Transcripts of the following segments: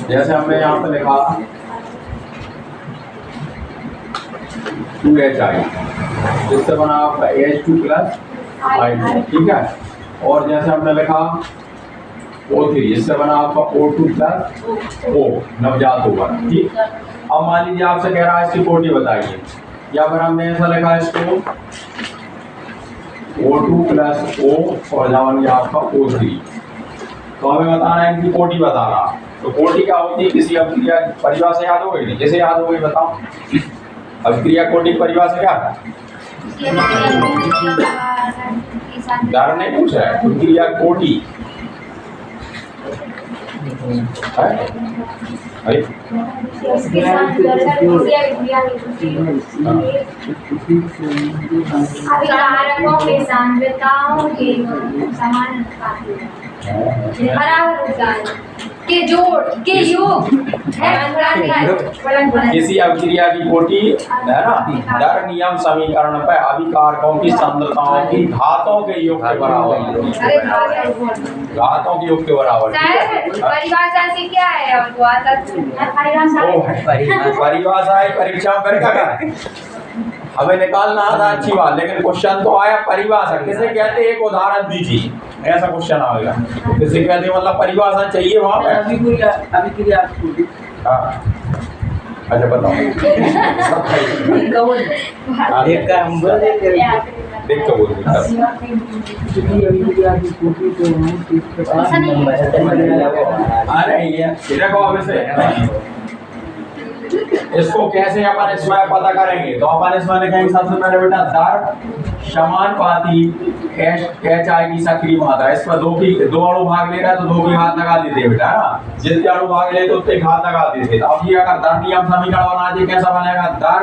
जैसे हमने यहाँ पे लिखा 2HI, जिससे बना आपका H2 प्लस I2, ठीक है। और जैसे हमने लिखा O3, जिससे बना आपका O2 प्लस O, नवजात होगा, ठीक। अब मान लीजिए आपसे कह रहा है इसकी कोटि बताइए, या फिर हमने ऐसा लिखा इसको O2 प्लस O और जहाँ बन गया आपका O3, तो हमें बताना है इनकी कोटि बताना। तो कोटि क्या होती है, किसी अभिक्रिया परिभाषा याद हो गई, जैसे याद हो गई बताओ। अभिक्रिया कोटि परिभाषा क्या है? दर नहीं पूछा है, अभिक्रिया कोटि अभिकारकों के सांद्रताओं के समान के जोड़ के योग किसी अभिक्रिया की कोटि है ना, दर नियम समीकरण पर अभिकारकों की सांद्रताओं की घातों के योग के बराबर होती है। घातों के योग के बराबर। परिभाषा से क्या है? परिभाषा है परीक्षा में कर हमें निकालना था, अच्छी बात, लेकिन क्वेश्चन तो आया परिभाषा किसे कहते हैं, एक उदाहरण दीजिए, ऐसा क्वेश्चन आएगा। किसे कहते हैं, मतलब परिभाषा चाहिए वहां पे। अभिक्रिया हाँ अच्छा बताओ। देख तो बोल अरे ये देखो अब इसे इसको कैसे अपन इसमें पता करेंगे, तो अपन इसमें लिखेंगे सबसे पहले बेटा दर समानुपाती HI की सक्रिय मात्रा। इस पर दो अणु भाग ले रहा है तो दो की घात लगा देते हैं बेटा, ना जितने अणु भाग ले तो उतने घात लगा देते। तो अब ये अगर दर नियम समीकरण बना दिए, कैसा बनेगा? दर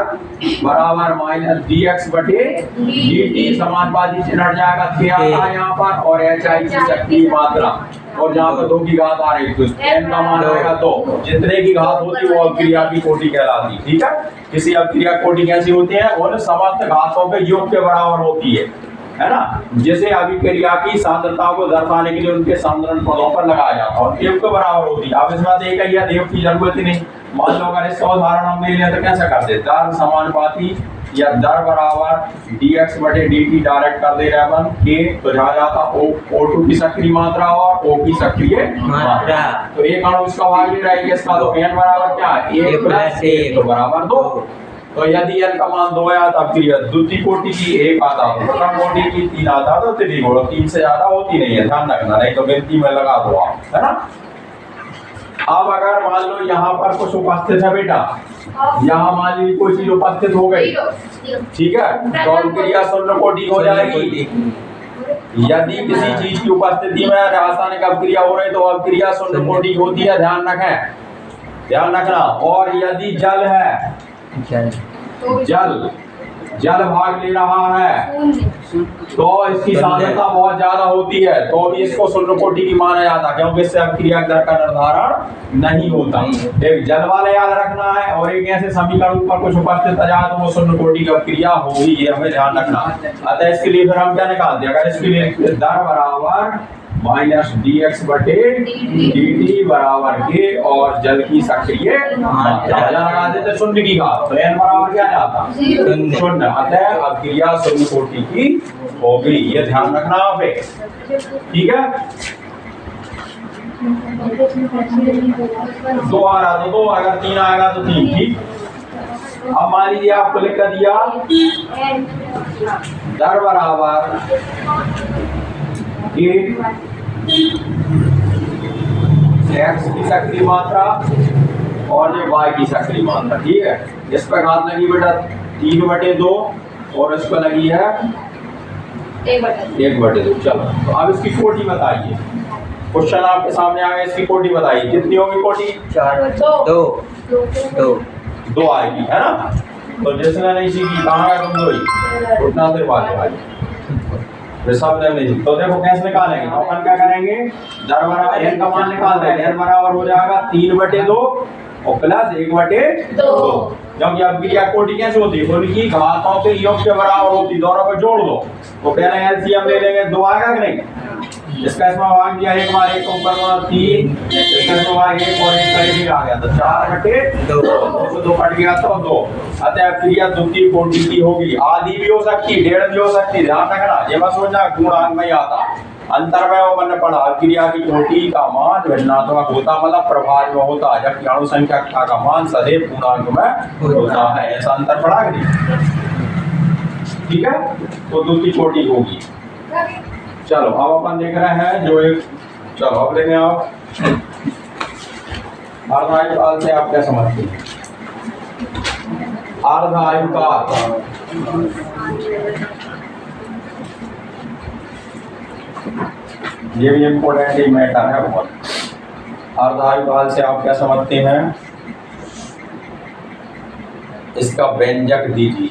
बराबर माइनस dx बटे dt, समानुपाती चिन्ह हट जाएगा, क्या आता है यहाँ पर, और HI की सक्रिय मात्रा, और जहाँ पर दो की घात आ रही तो n का मान आएगा, तो जितने की घात होती है वो अभिक्रिया की कोटि कहलाती, ठीक है। किसी अभिक्रिया कोटि कैसी होती है, उन समस्त घातों के योग के बराबर होती है ना। जैसे अभिक्रिया की सांद्रता को दर्शाने के लिए उनके सांद्रण पदों पर लगाया जाता है और योग के बराबर होती है। अब इस बात एक ही है, योग की जरूरत ही नहीं। मान लो अगर इसका उदाहरण हम ले लें तो कैसे करते, दर समानुपाती या दर बराबर dx बटे dt डायरेक्ट कर दे रहे अपन के, तो जहाँ जाता O2 की सक्रिय मात्रा और O की सक्रिय मात्रा, तो एक अणु इसका भाग ले रहा है इसका, तो n बराबर क्या है, 1 प्लस 1 तो बराबर 2। तो यदि n का मान 2 आया तो अभिक्रिया द्वितीय कोटि की 1 आता, प्रथम कोटि की 3 आता, तो तृतीय कोटि 3 से ज्यादा होती नहीं है, ध्यान रखना, नहीं तो गिनती में लगा दो आप, है ना। अब अगर मान लो यहाँ पर कुछ उपस्थित है बेटा, यहाँ मान लीजिए कोई चीज उपस्थित हो गई, ठीक है, तो अभिक्रिया शून्य कोटि हो जाएगी। यदि किसी चीज की उपस्थिति में रासायनिक अभिक्रिया हो रही तो अभिक्रिया शून्य कोटि होती है, ध्यान रखें, ध्यान रखना। और यदि जल है, जल भाग ले रहा है तो इसकी सांद्रता बहुत ज्यादा होती है, तो भी इसको शून्य कोटि की माना जाता, क्योंकि इससे अभिक्रिया दर का निर्धारण नहीं होता। एक जल वाला याद रखना है, और एक ऐसे समीकरण पर कुछ उपस्थित आ जाए तो वो शून्य कोटि की अभिक्रिया होगी, ये हमें ध्यान रखना। अतः इसके लिए फिर हम क्या निकालते हैं, अगर इसके लिए दर बराबर माइनस dx बटे dt बराबर के, और जल की सक्रिय मात्रा लगा देते शून्य की घात, तो n बराबर क्या जाता, शून्य। अतः अभिक्रिया शून्य कोटि की होगी, ये ध्यान रखना आप, ठीक है। 2 आ रहा तो 2, अगर 3 आएगा तो 3, ठीक। अब मान लीजिए आपको लिख कर दिया दर बराबर x की सक्रिय मात्रा और ये y की सक्रिय मात्रा, ठीक है। इस पर घात लगी बेटा 3 बटे 2 और इस पर लगी है 1 बटे 2। चलो तो अब इसकी कोटि बताइए, क्वेश्चन आपके सामने आ गया, इसकी कोटि बताइए, कितनी होगी कोटि? 2 आएगी, है ना। तो जिसने नहीं सीखी कहाँ है तुम, 2 ही उतना देर बाद भाई सब नहीं। तो देखो कैसे निकालेंगे, तो अपन क्या करेंगे, दर बराबर n का मान निकाल देंगे, n बराबर हो जाएगा 3 बटे 2 और प्लस 1 बटे 2, क्योंकि अभिक्रिया कोटि कैसे होती है, उनकी घातों के योग के बराबर होती, दोनों को जोड़ दो, तो पहले एलसीएम ले लेंगे, 2 आएगा कि नहीं, इसका इसमें भाग दिया एक बार, एक ऊपर वाला 3, इसका इसमें भाग 1 और इसका ये आ गया, तो 4/2 तो 2 कट गया तो 2। अतः क्रिया द्वितीय कोटि की होगी। आधी भी हो सकती, डेढ़ भी हो सकती, ध्यान रखना, ये मत सोचना गुणांक में आता। अंतर में वो मैंने पढ़ा, क्रिया की कोटि का मान भिन्नात्मक होता, मतलब प्रभाव में होता, जबकि अणु संख्या का मान सदैव पूर्णांक में होता है। ऐसा अंतर पढ़ा कि नहीं? ठीक है, तो द्वितीय कोटि होगी। चलो अब अपन देख रहे हैं जो एक, चलो अब लेंगे आप अर्ध आयु काल से आप क्या समझते हैं? अर्ध आयु काल, ये भी इम्पोर्टेंट मैटर है बहुत। अर्ध आयु काल से आप क्या समझते हैं? इसका व्यंजक दीजिए।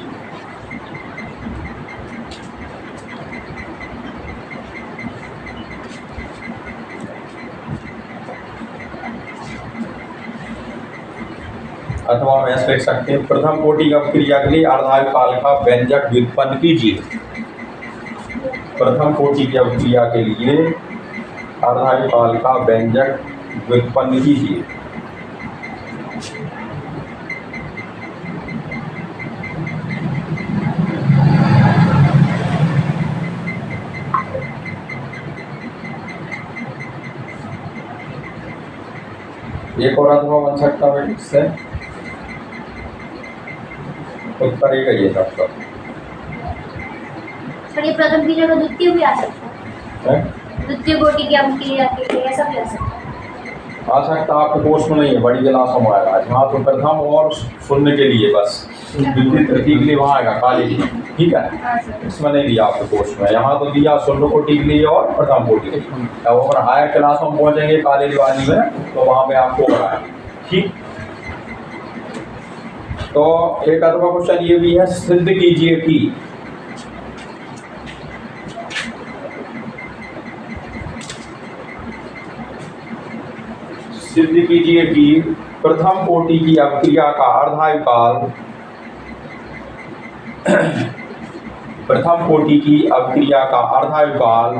अथवा हम ऐसे लिख सकते हैं, प्रथम कोटि की क्रिया के लिए अर्ध आयु काल का व्यंजक व्युत्पन्न कीजिए। प्रथम कोटि की क्रिया के लिए अर्ध आयु काल का व्यंजक व्युत्पन्न कीजिए। एक और अथवा बन सकता है इससे, उत्तर एक ही है सबका। सर ये प्रथम की जगह द्वितीय भी आ सकता है, द्वितीय कोटि की हम क्रिया के लिए ऐसा भी आ सकता है। आ सकता आपके कोर्स में नहीं है, बड़ी क्लासों में आएगा। हाँ तो प्रथम और शून्य के लिए बस, द्वितीय तृतीय के लिए वहाँ आएगा कॉलेज में, ठीक है, इसमें नहीं दिया आपके कोर्स में। यहाँ तो दिया शून्य कोटि के लिए और प्रथम कोटि के लिए। अब अगर हायर क्लासों में पहुँचेंगे कॉलेज वाली में तो वहाँ पे आपको बताएं, ठीक। तो एक अथवा क्वेश्चन ये भी है, सिद्ध कीजिए कि प्रथम कोटि की अभिक्रिया का अर्ध आयु काल, प्रथम कोटि की अभिक्रिया का अर्ध आयु काल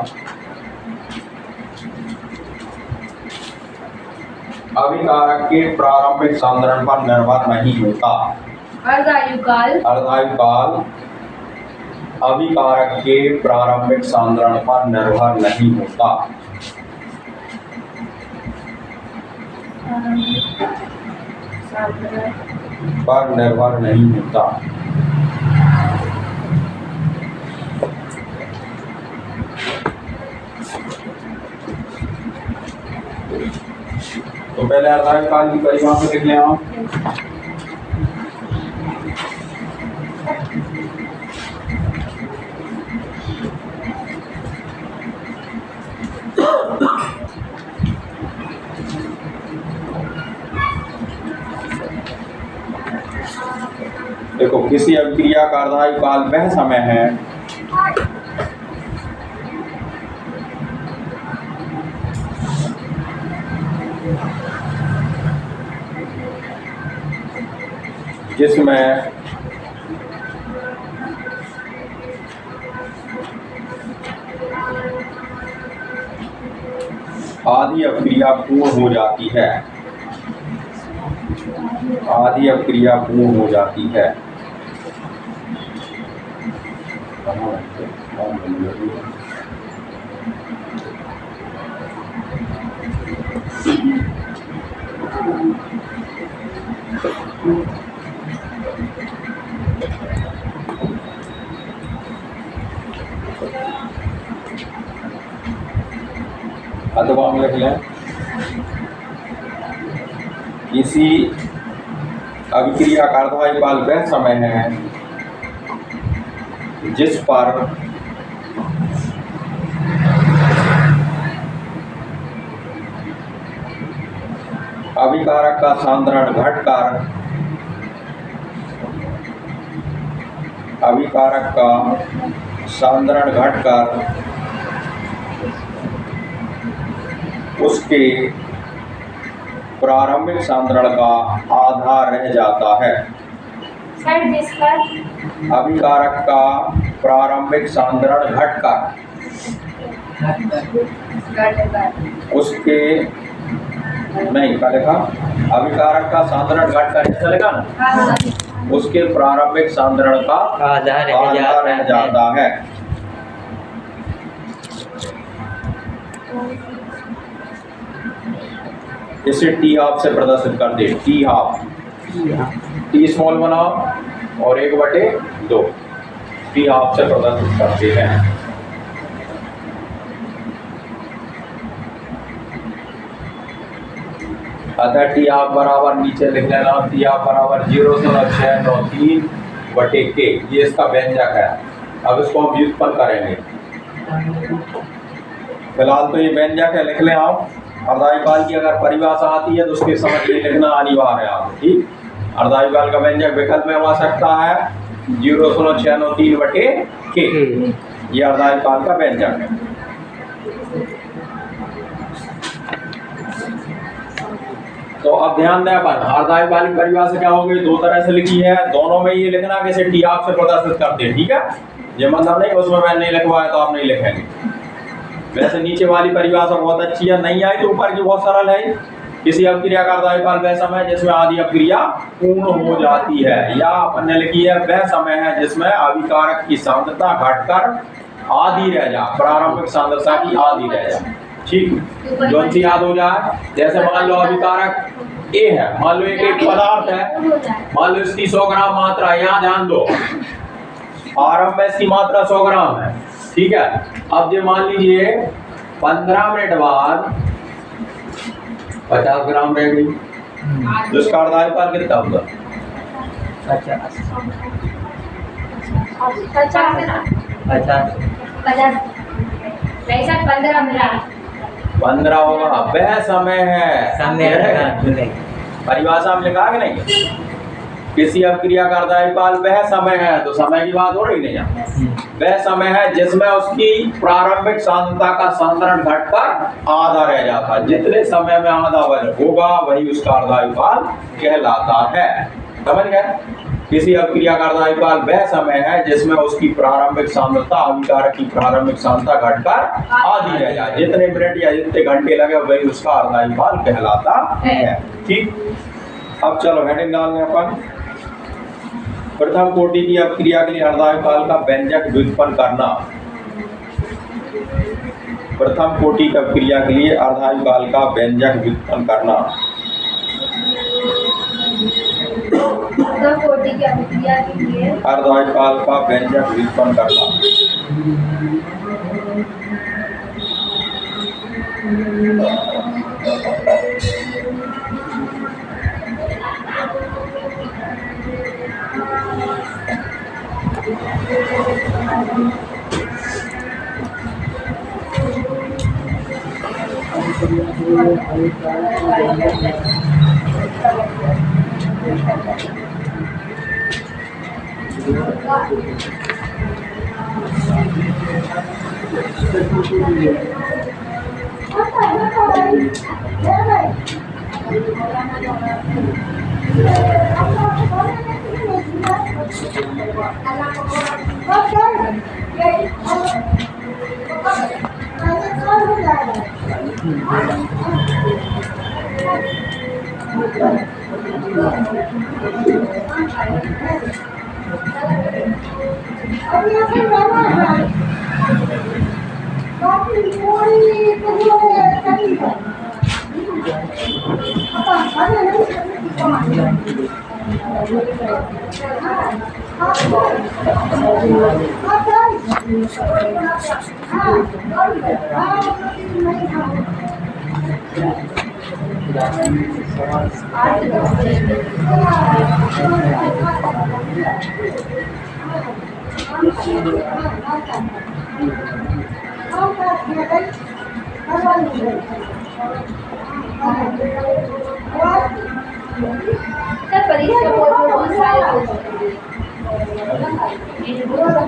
अभिकारक के प्रारंभिक सांद्रण पर निर्भर नहीं होता। अर्ध आयु काल अभिकारक के प्रारंभिक सांद्रण पर निर्भर नहीं होता। पर निर्भर नहीं होता। तो पहले अर्ध आयु काल की परिभाषा लिख लें आप। देखो, किसी अभिक्रिया का अर्ध आयु काल वह समय है जिसमें आधी अभिक्रिया पूर्ण हो जाती है। आधी अभिक्रिया पूर्ण हो जाती है। अथवा हम लिख लें, किसी अभिक्रिया का अर्ध आयु काल वह समय है जिस पर अभिकारक का सांद्रण घटकर उसके प्रारंभिक सांद्रण का आधा रह जाता है। सर जिसका अभिकारक का प्रारंभिक सांद्रण घटकर उसके नहीं क्या लिखा, अभिकारक का सांद्रण घटकर चलेगा ना, उसके प्रारंभिक सांद्रण का आधा रह जाता है। इसे टी हाफ से प्रदर्शित कर दे। टी हाफ, टी स्मॉल बनाओ और 1/2 टी हाफ से प्रदर्शित करते हैं। अतः टी हाफ बराबर नीचे लिख लेना, टी हाफ बराबर 0.693/K। ये इसका व्यंजक है। अब इसको हम व्युत्पन्न करेंगे। फिलहाल तो ये व्यंजक है, लिख लें आप। अर्धाविकाल की अगर परिभाषा आती है तो उसके समझ ये लिखना अनिवार्य है आपको, ठीक। अर्धाविकाल का व्यंजक विकल्प में आ सकता है 0.693/K। ये अर्धाविकाल का व्यंजक है। तो अब ध्यान दें, अपन अर्धाविकाल की परिभाषा क्या हो गई, दो तरह से लिखी है। दोनों में ये लिखना कि इसे टी हाफ से प्रदर्शित करते हैं, ठीक है। ये मतलब नहीं उसमें मैंने नहीं लिखवाया तो आप नहीं लिखेंगे। वैसे नीचे वाली परिभाषा बहुत अच्छी है, नहीं आई तो ऊपर की बहुत सरल है। किसी अपक्रिया का अर्धाविकाल वह समय है जिसमें आदि अपक्रिया पूर्ण हो जाती है, या अपन ने लिखी है वह समय है जिसमें अभिकारक की सांद्रता घटकर आधी रह जाए, प्रारंभिक सांद्रता की आधी रह जाए, ठीक। जो सी याद हो जाए, जैसे मान लो अभिकारक ए है, मान लो एक पदार्थ है, मान लो इसकी 100 ग्राम मात्रा है। यहाँ ध्यान दो, आरंभ में इसकी मात्रा 100 ग्राम है, ठीक है। अब ये मान लीजिए 15 मिनट बाद 50 ग्राम रह गई, तो इसका अर्धाविकाल कितना होगा? 15 होगा। वह समय है, परिभाषा में लिखा कि नहीं, किसी अपक्रिया का अर्धाविकाल वह समय है, तो समय की बात हो रही नहीं है। वह समय है जिसमें उसकी प्रारंभिक सांद्रता का सांद्रण घटकर आधा रह जाता है। जितने समय में आधा होगा वही उसका अर्धाविकाल कहलाता है। समझ गए? किसी अपक्रिया का अर्धाविकाल वह समय है जिसमें उसकी प्रारंभिक सांद्रता अभिकारक की प्रारंभिक सांद्रता घटकर आधी रह जाए। जितने मिनट या जितने घंटे लगे वही उसका अर्धाविकाल कहलाता है, ठीक। अब चलो हेडिंग डालने अपन। प्रथम कोटि की अपक्रिया के लिए अर्धाविकाल का व्यंजक व्युत्पन्न करना। प्रथम कोटि की अपक्रिया के लिए अर्धाविकाल का व्यंजक व्युत्पन्न करना। प्रथम कोटि की अपक्रिया के लिए अर्धाविकाल का व्यंजक व्युत्पन्न करना।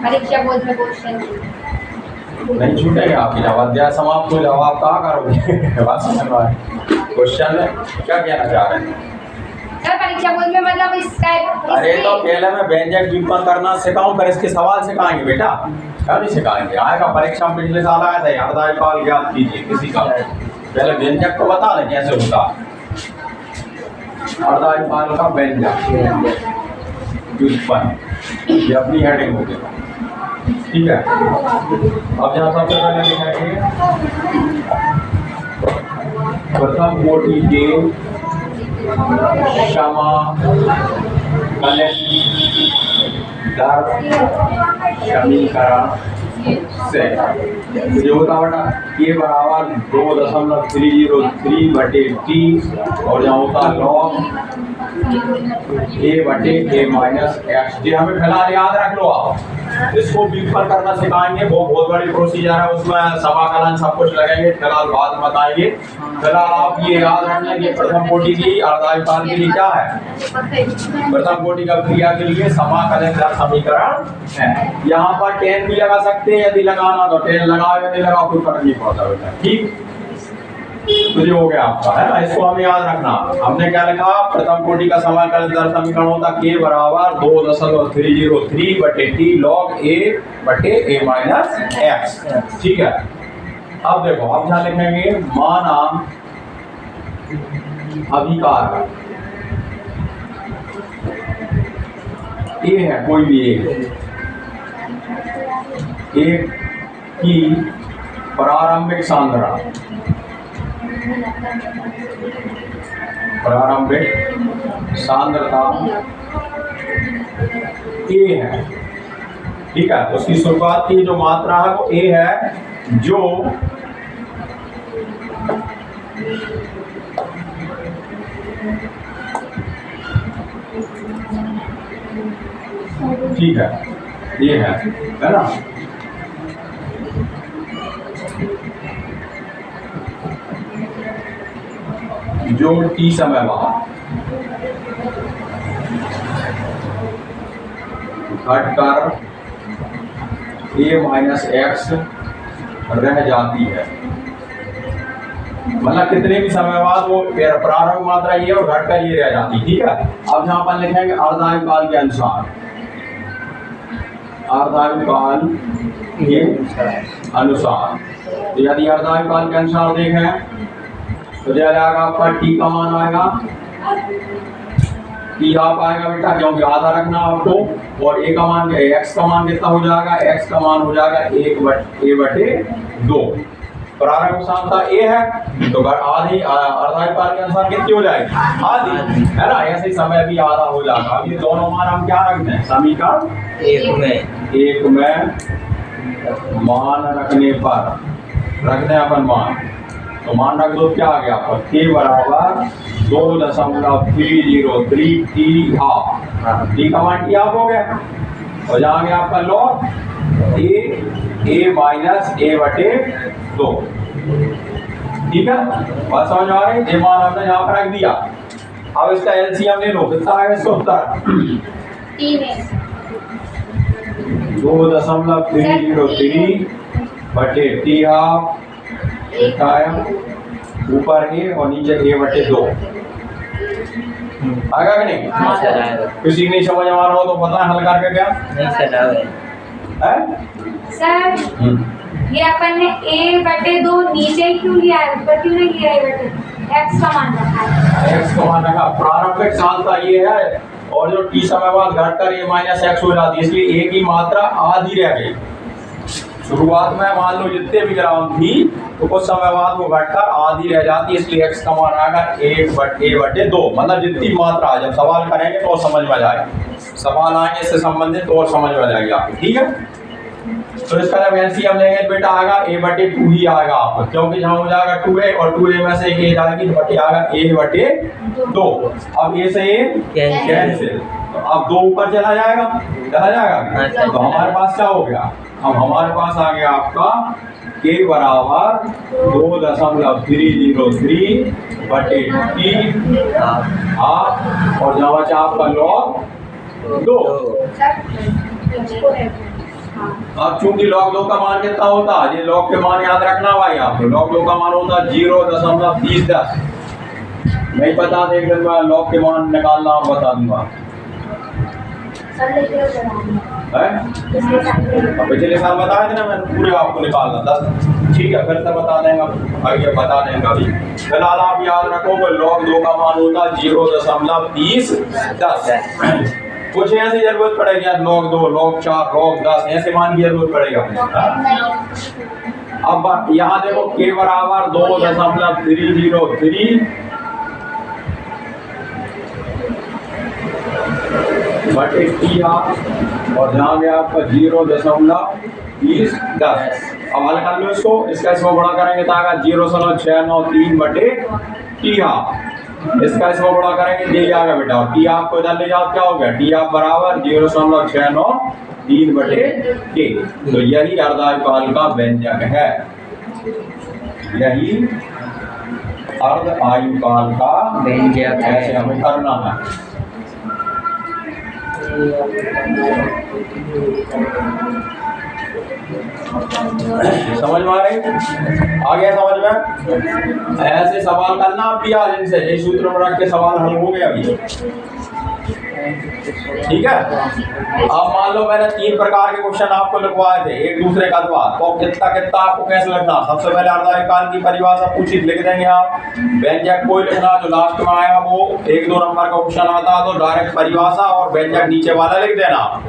परीक्षा बोर्ड में क्वेश्चन नहीं छूटेगा आपकी। जब अध्याय समाप्त हो जाओ आप कहाँ करोगे? बात समझ में आए? क्वेश्चन में क्या कहना चाह रहे हैं? परीक्षा बोर्ड में मतलब इस टाइप। अरे तो पहले मैं व्यंजक व्युत्पन्न करना सिखाऊं, फिर इसके सवाल सिखाएंगे बेटा। क्या नहीं सिखाएंगे, आएगा परीक्षा में पिछले साल आया था अर्धायुकाल याद कीजिए किसी का, पहले व्यंजक तो बता दें कैसे होता अर्धायुकाल का व्यंजक व्युत्पन्न, ये अपनी हेडिंग होगी, ठीक है। अब यहाँ सबसे पहले लिखेंगे प्रथम कोटि के दर समीकरण से ये होता बेटा ये बराबर 2.303 बटे टी, और यहाँ होता लॉग a बटे a माइनस एक्स। ये हमें फिलहाल याद रख लो, आप इसको व्युत्पन्न करना सिखाएंगे, वो बहुत बड़ी प्रोसीजर है, उसमें समाकलन सब कुछ लगेंगे, फिलहाल बाद में बताएंगे। फिलहाल आप ये याद रखना कि प्रथम कोटि की अर्धायुकाल के लिए क्या है, प्रथम कोटि का क्रिया के लिए समाकलन का समीकरण है। यहाँ पर टेन भी लगा सकते हैं, यदि लगाना तो टेन लगाओ, यदि लगाओ कोई फर्क नहीं पड़ता बेटा, ठीक। तो ये हो गया आपका, है ना, इसको हमें याद रखना। हमने क्या लिखा, प्रथम कोटि का समाकलन दर समीकरण होता k बराबर 2.303 बटे टी लॉग a बटे a माइनस एक्स, ठीक है। अब देखो, अब यहाँ लिखेंगे माना अभिकार a है, कोई भी एक की प्रारंभिक सांद्रता, प्रारंभिक सांद्रता a है, ठीक है। उसकी शुरुआत की जो मात्रा है वो a है, जो ठीक है, ये है ना, जो t समय बाद घटकर a माइनस एक्स रह जाती है, मतलब कितने भी समय बाद वो प्रारंभिक मात्रा ये और घटकर ये रह जाती, ठीक है। अब यहाँ पर लिखेंगे अर्धायुकाल के अनुसार, अर्धायुकाल के अनुसार, यदि अर्धायुकाल के अनुसार देखें तो क्या आएगा आपका टी का मान आएगा, टी आप आएगा बेटा, क्योंकि आधा रखना आपको, और ए का मान एक्स का मान कितना हो जाएगा, एक्स का मान हो जाएगा 1/2। प्रारंभिक सांद्रता ए है तो आधी अर्धायुकाल के अनुसार कितनी हो जाएगी, आधी, है ना। ऐसे समय भी आधा हो जाएगा। अब ये दोनों मान हम क्या रखते हैं, समीकरण एक में मान रखने पर रखते हैं अपन मान, तो मान रख दो, क्या आ गया आपका k बराबर 2.303 टी हाफ, टी का मान टी हाफ हो गया, और जहाँ गया आपका लॉग a माइनस a बटे 2, ठीक है। बात समझ आ रही है, ये मान हमने यहाँ पर रख दिया। अब इसका एलसीएम ले लो, कितना आएगा इसका उत्तर, 2.303 बटे टी हाफ, ऊपर ए और नीचे a बटे 2, आएगा कि नहीं। किसी नहीं समझ आ रहा हो तो पता है हल करके क्या सर, ये अपन ने a बटे 2 नीचे ही क्यों लिया है, ऊपर क्यों नहीं लिया है, बटे x का मान रखा है, x का मान रखा। प्रारंभिक सांद्रता ये है, और जो t समय बाद घटकर a माइनस एक्स हो जाती है, इसलिए a की मात्रा आधी रह गई। शुरुआत में मान लो जितने भी ग्राम थी तो कुछ समय बाद वो घटकर आधी रह जाती है, इसलिए x का मान आएगा 1/2, मतलब जितनी मात्रा है। जब सवाल करेंगे तो और समझ में आएगा, सवाल आएंगे इससे संबंधित तो और समझ में आ जाएगी आपको, ठीक है। तो इसका जब एलसीएम लेंगे बेटा आएगा a/2 ही आएगा आपको, क्योंकि जहाँ हो जाएगा 2a और 2a में से एक a जाएगी तो बटे आएगा a/2। अब a से a कैंसिल, तो अब 2 ऊपर चला जाएगा, तो हमारे पास क्या हो गया, अब हमारे पास आ गया आपका k बराबर 2.303 बटे टी हाफ, और जहाँ बचा आपका लॉग 2। अब चूंकि लॉग 2 का मान कितना होता है, ये लॉग के मान याद रखना भाई आपको, लॉग 2 का मान होता है 0.3010। नहीं पता तो एक दिन मैं लॉग के मान निकालना बता दूंगा। है? अब पिछले साल बताए थे ना मैंने, पूरे आपको निकालना 10। ठीक है, फिर से बता देंगे, आगे बता देंगे अभी। फिलहाल आप याद रखो कि log 2 का मान होता 0.3010। कुछ ऐसी जरूरत पड़ेगी log 2, log 4, log 10 ऐसे मान की जरूरत पड़ेगा। अब यहाँ देखो k बराबर 2.303 बटे टी और यहाँ पे आपका 0.3010। अब हल कर लो इसको, इसका इसमें बड़ा करेंगे तो आएगा 0.693 बटे टी। इसका इसमें बड़ा करेंगे दे जाएगा बेटा, और टी आपको इधर ले जाओ क्या हो गया, टी आप बराबर 0.693 बटे टी। तो यही अर्धायुकाल का व्यंजक है, यही अर्धायुकाल का व्यंजक है। ऐसे हमें करना है। समझ में आ रही? आ गया समझ में? ऐसे सवाल करना आप भी आज इनसे, ये सूत्र में रख के सवाल हल हो गया अभी। ठीक है, अब मान लो मैंने 3 प्रकार के क्वेश्चन आपको लिखवाए थे एक दूसरे का बाद, तो कितना कितना आपको कैसे लिखना। सबसे पहले अर्धायुकाल की परिभाषा पूछी, लिख देंगे आप। व्यंजक कोई लिखना जो लास्ट में आया वो 1-2 नंबर का क्वेश्चन आता तो डायरेक्ट परिभाषा और व्यंजक नीचे वाला लिख देना।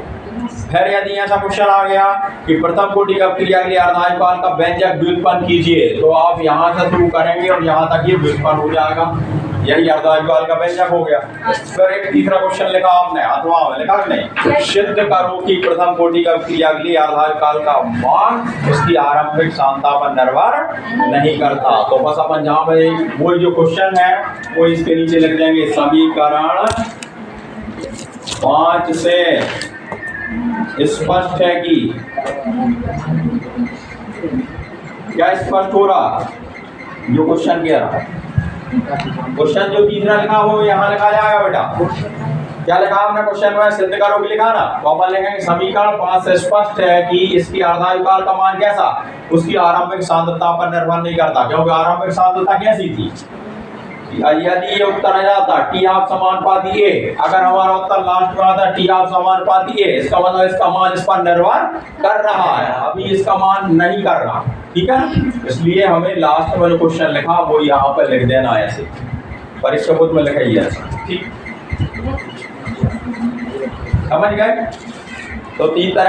फिर यदि ऐसा क्वेश्चन आ गया कि प्रथम कोटि का क्रिया के लिए अर्धायुकाल का व्यंजक व्युत्पन्न कीजिए, तो आप यहाँ से शुरू करेंगे और यहाँ तक ये व्युत्पन्न हो जाएगा, यही अर्धायुकाल का व्यंजक हो गया। फिर एक तीसरा क्वेश्चन लिखा आपने, अथवा में लिखा नहीं, सिद्ध करो कि प्रथम कोटि का क्रिया के लिए अर्धायुकाल का मान उसकी आरंभिक सांता पर निर्भर नहीं करता। तो बस अपन जहाँ पे वो जो क्वेश्चन है वो इसके नीचे लिख देंगे, समीकरण 5 से स्पष्ट है कि, क्या स्पष्ट हो रहा जो क्वेश्चन कह रहा। क्वेश्चन जो तीसरा लिखा वो यहाँ लिखा जाएगा बेटा। क्या लिखा आपने क्वेश्चन में, सिद्ध करो कि लिखा ना, तो अपन लिखेंगे समीकरण 5 से स्पष्ट है कि इसकी अर्धायुकाल का मान कैसा, उसकी आरंभिक सांद्रता पर निर्भर नहीं करता। क्योंकि आरंभिक सांद्रता कैसी थी, यदि ये उत्तर आ जाता टी हाफ समानुपाती ए, अगर हमारा उत्तर लास्ट में आता टी हाफ समानुपाती ए, इसका मतलब इसका मान इस पर निर्भर कर रहा है, अभी इसका मान नहीं कर रहा। ठीक है, इसलिए हमें लास्ट में जो क्वेश्चन लिखा वो यहाँ पर लिख देना ऐसे, परीक्षा बोध में लिखा ही ऐसा। ठीक, समझ गए? तो 3 तरह